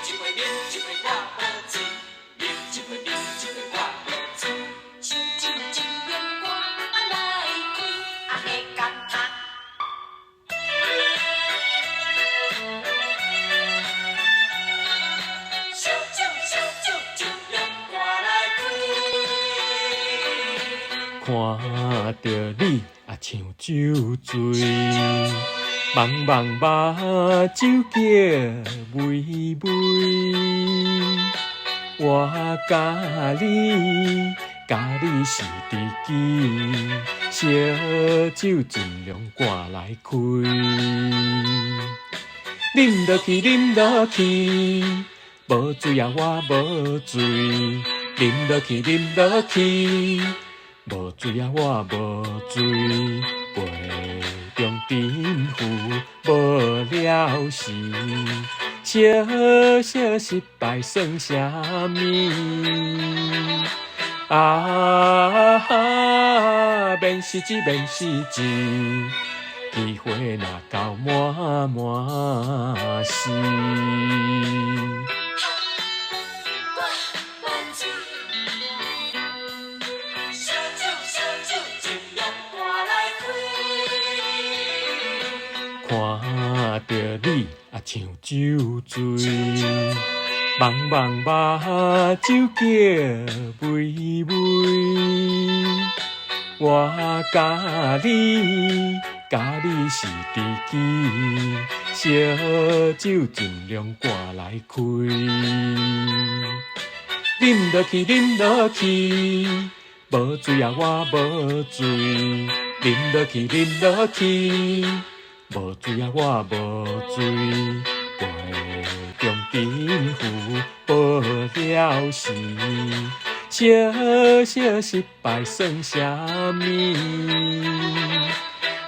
一杯饮一杯我无醉，饮一杯饮一杯我无醉。手酒一两歌来开，下感觉。小酒一两歌来开。看着你啊，像酒醉，茫茫目睭叫微微。我甲你是知己，烧酒尽量赶来开。啉落去，啉落去，无醉啊我无醉，啉落去，啉落去。无醉啊，我无醉，杯中沉浮无了时，小小失败算啥物？啊，免失志，免失志，机会若到满满是。看着你啊，像酒醉，茫茫目睭叫微微。我甲你是知己，烧酒尽量赶来开。啉落去，啉落去，无醉啊我无醉，啉落去，啉落去。无醉啊，我无醉，杯中沉浮无了时，小小失败算啥物？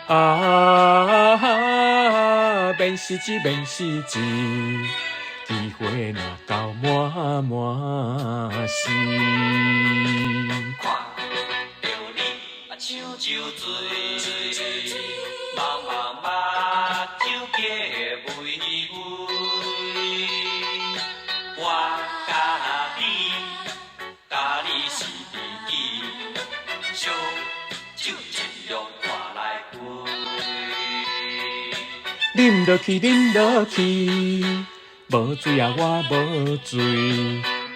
啊，免失志，免失志，机会若到满满是。看着你啊，像酒醉，茫茫目睭叫微微。我甲你是知己，烧酒尽量赶来开。啉落去，啉落去，无醉啊我无醉，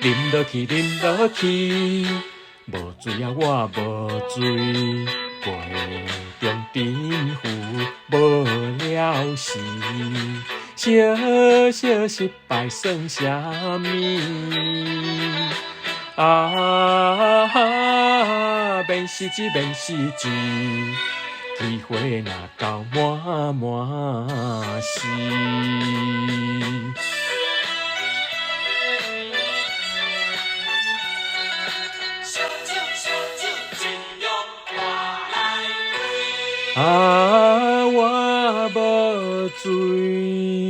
啉落去，啉落去。无醉啊，我无醉，杯中沉浮无了时，小小失败算啥物？啊，免失志，免失志，机会若到满满是。啊，我无醉。